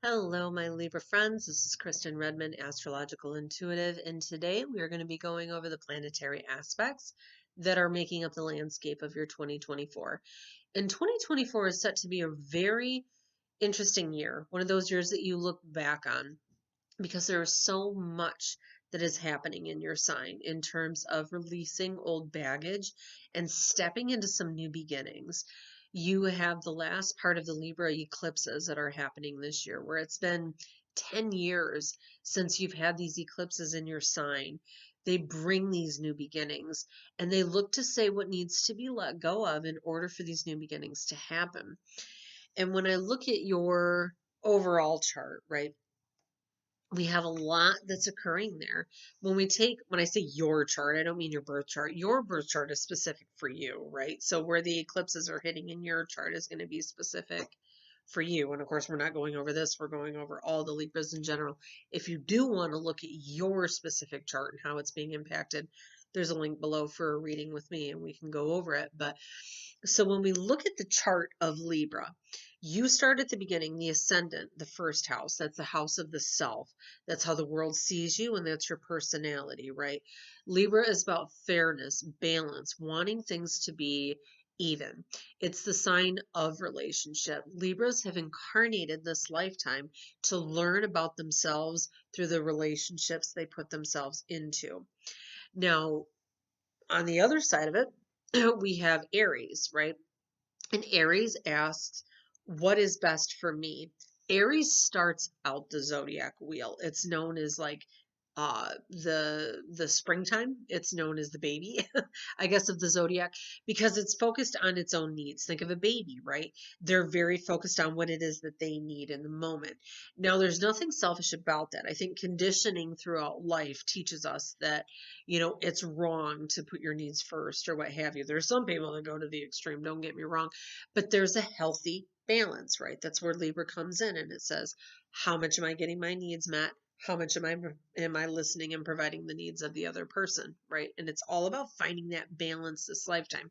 Hello, my Libra friends. This is Kristen Redmond, Astrological Intuitive, and today we are going to be going over the planetary aspects that are making up the landscape of your 2024. And 2024 is set to be a very interesting year, one of those years that you look back on because there is so much that is happening in your sign in terms of releasing old baggage and stepping into some new beginnings. You have the last part of the Libra eclipses that are happening this year, where it's been 10 years since you've had these eclipses in your sign. They bring these new beginnings and they look to say what needs to be let go of in order for these new beginnings to happen. And when I look at your overall chart, right? We have a lot that's occurring there. When I say your chart, I don't mean your birth chart. Your birth chart is specific for you, right? So where the eclipses are hitting in your chart is going to be specific for you. And of course, we're not going over this, we're going over all the Libras in general. If you do want to look at your specific chart and how it's being impacted, there's a link below for a reading with me and we can go over it. But so when we look at the chart of Libra, you start at the beginning, the ascendant, the first house. That's the house of the self. That's how the world sees you, and that's your personality, right? Libra is about fairness, balance, wanting things to be even. It's the sign of relationship. Libras have incarnated this lifetime to learn about themselves through the relationships they put themselves into. Now, on the other side of it, we have Aries, right? And Aries asks, what is best for me? Aries starts out the zodiac wheel. It's known as like the springtime. It's known as the baby, I guess, of the zodiac because it's focused on its own needs. Think of a baby, right? They're very focused on what it is that they need in the moment. Now, there's nothing selfish about that. I think conditioning throughout life teaches us that, it's wrong to put your needs first or what have you. There's some people that go to the extreme, don't get me wrong, but there's a healthy balance, right? That's where Libra comes in and it says, how much am I getting my needs met? How much am I listening and providing the needs of the other person, right? And it's all about finding that balance this lifetime.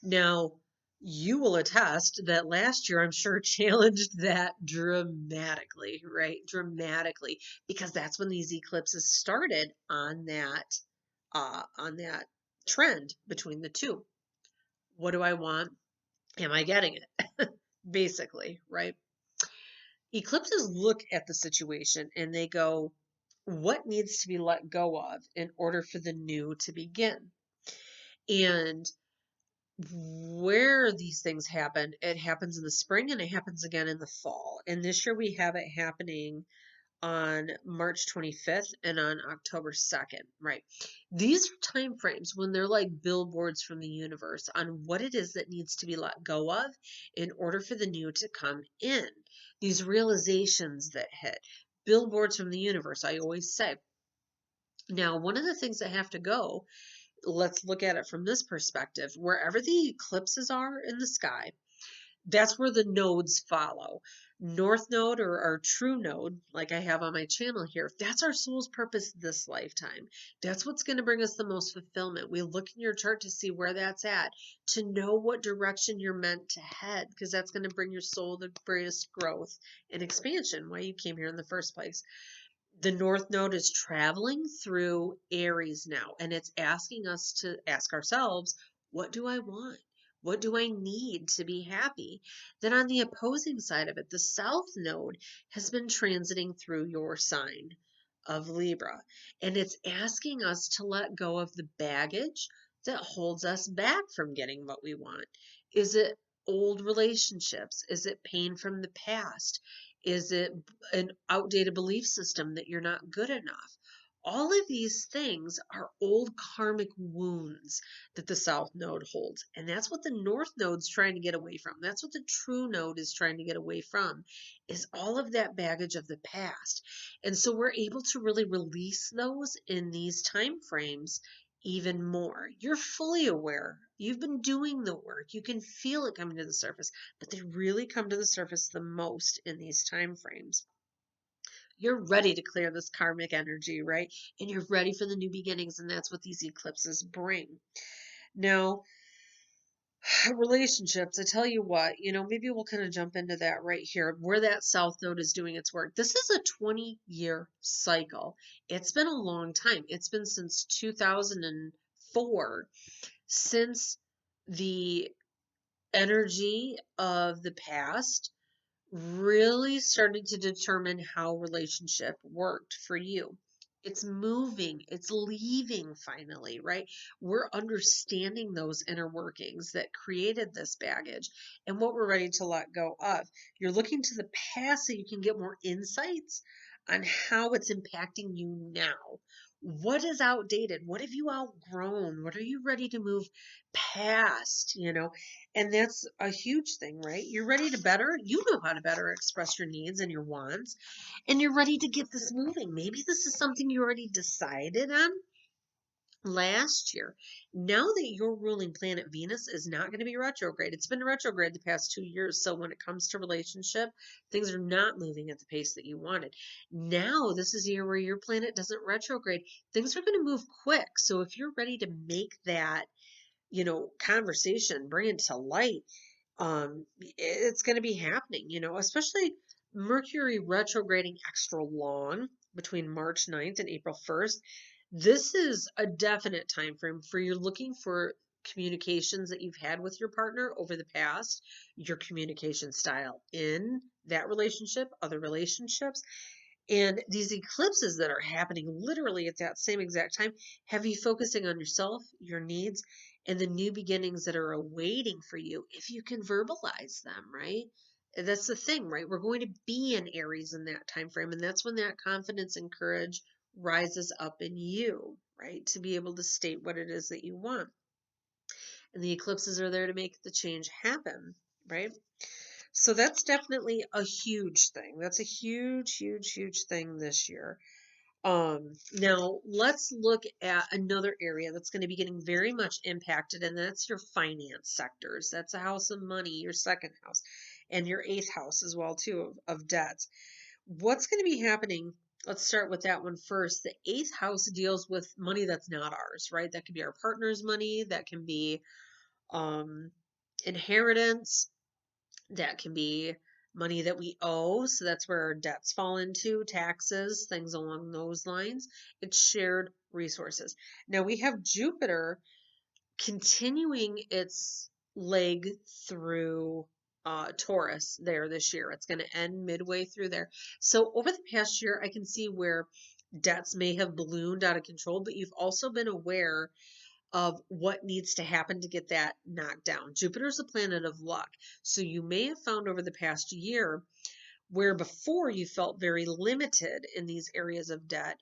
Now, you will attest that last year I'm sure challenged that dramatically, right? Dramatically, because that's when these eclipses started on that trend between the two. What do I want? Am I getting it? Basically, right? Eclipses look at the situation and they go, what needs to be let go of in order for the new to begin? And where these things happen, it happens in the spring and it happens again in the fall. And this year we have it happening on March 25th and on October 2nd, right? These are time frames when they're like billboards from the universe on what it is that needs to be let go of in order for the new to come in. These realizations that hit, billboards from the universe, I always say. Now, one of the things that have to go, let's look at it from this perspective. Wherever the eclipses are in the sky, that's where the nodes follow. North node or our true node, like I have on my channel here, that's our soul's purpose this lifetime. That's what's going to bring us the most fulfillment. We look in your chart to see where that's at, to know what direction you're meant to head, because that's going to bring your soul the greatest growth and expansion, why you came here in the first place. The North Node is traveling through Aries now, and it's asking us to ask ourselves, what do I want? What do I need to be happy? Then on the opposing side of it, the South Node has been transiting through your sign of Libra, and it's asking us to let go of the baggage that holds us back from getting what we want. Is it old relationships? Is it pain from the past? Is it an outdated belief system that you're not good enough? All of these things are old karmic wounds that the South Node holds. And that's what the North Node's trying to get away from. That's what the True Node is trying to get away from, is all of that baggage of the past. And so we're able to really release those in these time frames even more. You're fully aware. You've been doing the work. You can feel it coming to the surface, but they really come to the surface the most in these time frames. You're ready to clear this karmic energy, right? And you're ready for the new beginnings, and that's what these eclipses bring. Now, Relationships, I tell you what, maybe we'll kind of jump into that right here, where that South Node is doing its work. This is a 20-year cycle. It's been a long time. It's been since 2004, since the energy of the past really started to determine how relationship worked for you. It's moving, it's leaving finally, right? We're understanding those inner workings that created this baggage and what we're ready to let go of. You're looking to the past so you can get more insights on how it's impacting you now. What is outdated? What have you outgrown? What are you ready to move past? And that's a huge thing, right? You're ready to better, you know how to better express your needs and your wants, and you're ready to get this moving. Maybe this is something you already decided on last year. Now that your ruling planet Venus is not going to be retrograde, it's been retrograde the past 2 years. So when it comes to relationship, things are not moving at the pace that you wanted. Now, this is a year where your planet doesn't retrograde. Things are going to move quick. So if you're ready to make that conversation, bring it to light, it's going to be happening, especially Mercury retrograding extra long between March 9th and April 1st. This is a definite time frame for you're looking for communications that you've had with your partner over the past, your communication style in that relationship, other relationships, and these eclipses that are happening literally at that same exact time have you focusing on yourself, your needs, and the new beginnings that are awaiting for you if you can verbalize them, right? That's the thing, right? We're going to be in Aries in that time frame, and that's when that confidence and courage rises up in you, right? To be able to state what it is that you want. And the eclipses are there to make the change happen, right? So that's definitely a huge thing. That's a huge, huge, huge thing this year. Now let's look at another area that's going to be getting very much impacted, and that's your finance sectors. That's a house of money, your second house, and your eighth house as well, too, of debts. What's going to be happening? Let's start with that one first. The eighth house deals with money that's not ours, right? That could be our partner's money, that can be um inheritance, that can be money that we owe. So that's where our debts fall into, taxes, things along those lines. It's shared resources. Now we have Jupiter continuing its leg through Taurus there this year. It's going to end midway through there. So over the past year, I can see where debts may have ballooned out of control, but you've also been aware of what needs to happen to get that knocked down. Jupiter's a planet of luck. So you may have found over the past year where before you felt very limited in these areas of debt,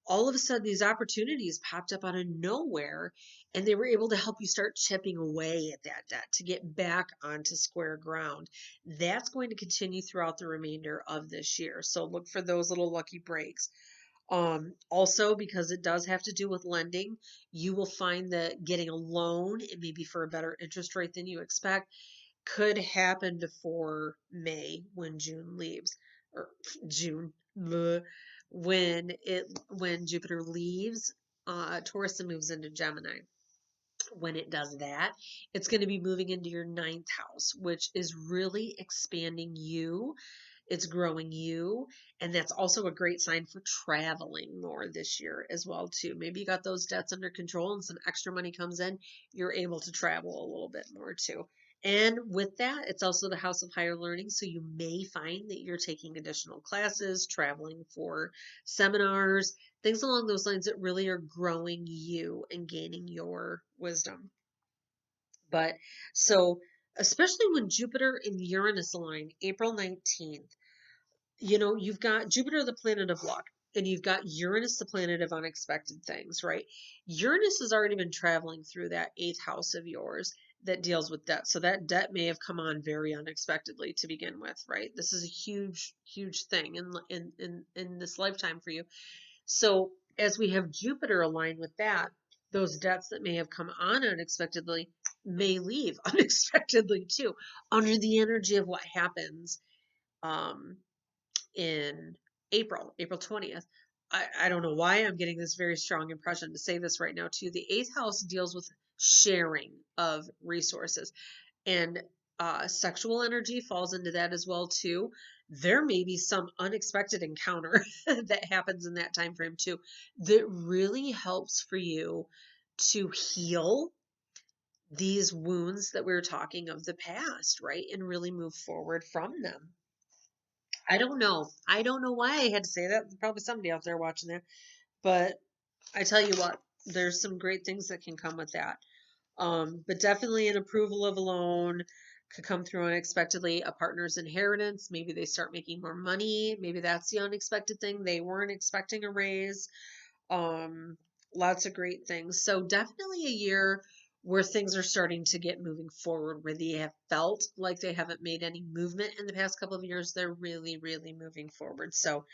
all of a sudden these opportunities popped up out of nowhere and they were able to help you start chipping away at that debt to get back onto square ground. That's going to continue throughout the remainder of this year. So look for those little lucky breaks. Also, because it does have to do with lending, you will find that getting a loan, it may be for a better interest rate than you expect, could happen before May when June leaves, or June, when Jupiter leaves Taurus and moves into Gemini. When it does that, it's going to be moving into your ninth house, which is really expanding you. It's growing you, and that's also a great sign for traveling more this year as well too. Maybe you got those debts under control and some extra money comes in, you're able to travel a little bit more too. And with that, it's also the house of higher learning, so you may find that you're taking additional classes, traveling for seminars, things along those lines that really are growing you and gaining your wisdom. But so, especially when Jupiter and Uranus align April 19th, you've got Jupiter, the planet of luck, and you've got Uranus, the planet of unexpected things, right? Uranus has already been traveling through that eighth house of yours that deals with debt. So that debt may have come on very unexpectedly to begin with, right? This is a huge, huge thing in this lifetime for you. So as we have Jupiter aligned with that, those debts that may have come on unexpectedly may leave unexpectedly too, under the energy of what happens um, in April 20th. I don't know why I'm getting this very strong impression to say this right now too. The eighth house deals with sharing of resources, and sexual energy falls into that as well too. There may be some unexpected encounter that happens in that time frame too that really helps for you to heal these wounds that we were talking of the past, right? And really move forward from them. I don't know. I don't know why I had to say that. There's probably somebody out there watching that. But I tell you what, there's some great things that can come with that. But definitely an approval of a loan could come through unexpectedly. A partner's inheritance, maybe they start making more money. Maybe that's the unexpected thing. They weren't expecting a raise. Um, Lots of great things. So definitely a year where things are starting to get moving forward, where they have felt like they haven't made any movement in the past couple of years. They're really, really moving forward. So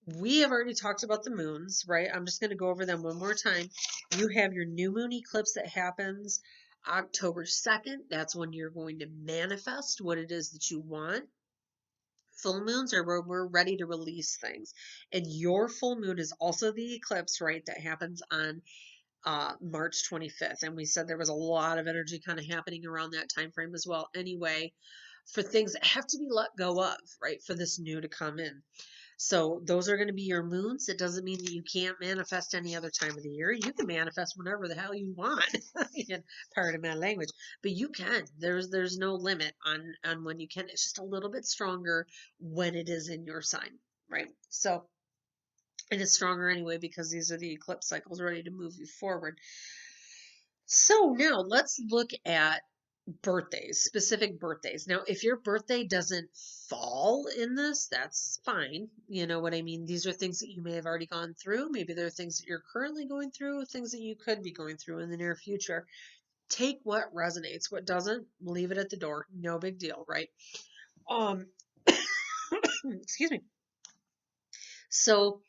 we have already talked about the moons, right? I'm just going to go over them one more time. You have your new moon eclipse that happens October 2nd. That's when you're going to manifest what it is that you want. Full moons are where we're ready to release things. And your full moon is also the eclipse, right? That happens on March 25th. And we said there was a lot of energy kind of happening around that time frame as well. Anyway, for things that have to be let go of, right? For this new to come in. So those are going to be your moons. It doesn't mean that you can't manifest any other time of the year. You can manifest whenever the hell you want. Part of my language, but you can. There's no limit on when you can. It's just a little bit stronger when it is in your sign, right? So it is stronger anyway because these are the eclipse cycles ready to move you forward. So now let's look at birthdays, specific birthdays. Now, if your birthday doesn't fall in this, that's fine. You know what I mean? These are things that you may have already gone through. Maybe there are things that you're currently going through, things that you could be going through in the near future. Take what resonates. What doesn't, leave it at the door. No big deal, right? Um, excuse me. So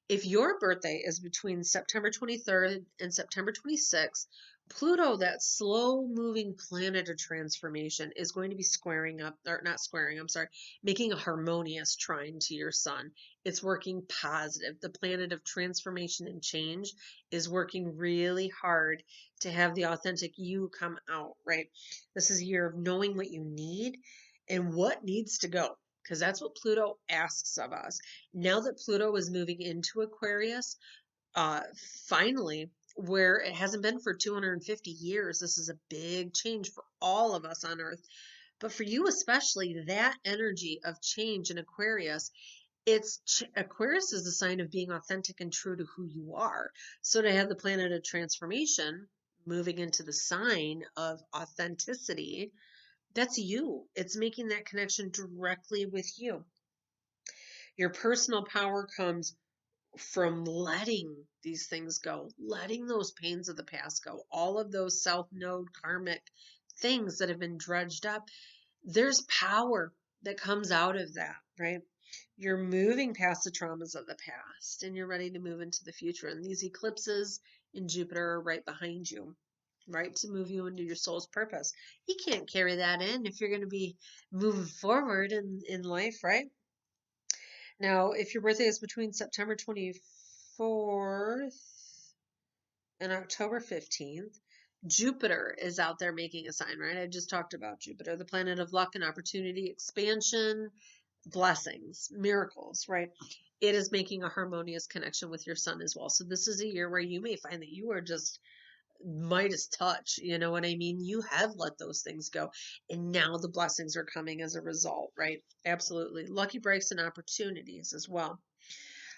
if your birthday is between September 23rd and September 26th, Pluto, that slow moving planet of transformation, is going to be squaring up, or not squaring, I'm sorry, making a harmonious trine to your sun. It's working positive. The planet of transformation and change is working really hard to have the authentic you come out, right? This is a year of knowing what you need and what needs to go, because that's what Pluto asks of us. Now that Pluto is moving into Aquarius, uh, finally, where it hasn't been for 250 years, this is a big change for all of us on Earth. But for you especially, that energy of change in Aquarius, Aquarius is a sign of being authentic and true to who you are. So to have the planet of transformation moving into the sign of authenticity, that's you. It's making that connection directly with you. Your personal power comes from letting these things go, letting those pains of the past go, all of those self node karmic things that have been dredged up. There's power that comes out of that, right? You're moving past the traumas of the past and you're ready to move into the future. And these eclipses in Jupiter are right behind you, right? To move you into your soul's purpose. You can't carry that in if you're going to be moving forward in life, right? Now, if your birthday is between September 24th and October 15th, Jupiter is out there making a sign, right? I just talked about Jupiter, the planet of luck and opportunity, expansion, blessings, miracles, right? It is making a harmonious connection with your sun as well. So this is a year where you may find that you are just Midas touch, you know what I mean? You have let those things go, and now the blessings are coming as a result, right? Absolutely. Lucky breaks and opportunities as well.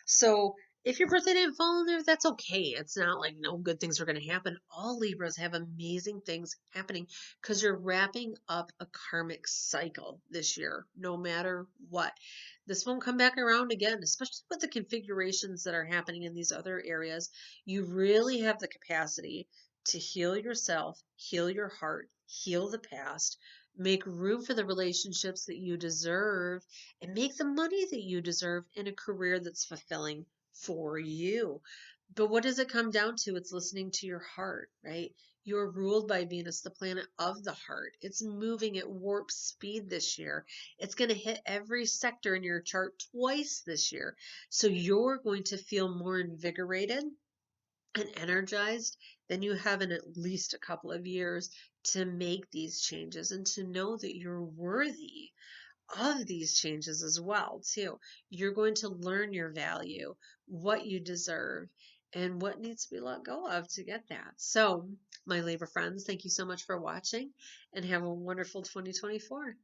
So if your birthday didn't fall in there, that's okay. It's not like no good things are going to happen. All Libras have amazing things happening because you're wrapping up a karmic cycle this year, no matter what. This won't come back around again, especially with the configurations that are happening in these other areas. You really have the capacity to heal yourself, heal your heart, heal the past, make room for the relationships that you deserve, and make the money that you deserve in a career that's fulfilling for you. But what does it come down to? It's listening to your heart, right? You're ruled by Venus, the planet of the heart. It's moving at warp speed this year. It's going to hit every sector in your chart twice this year. So you're going to feel more invigorated and energized than you have in at least a couple of years to make these changes and to know that you're worthy of these changes as well too. You're going to learn your value, what you deserve, and what needs to be let go of to get that. So, my Libra friends, thank you so much for watching and have a wonderful 2024.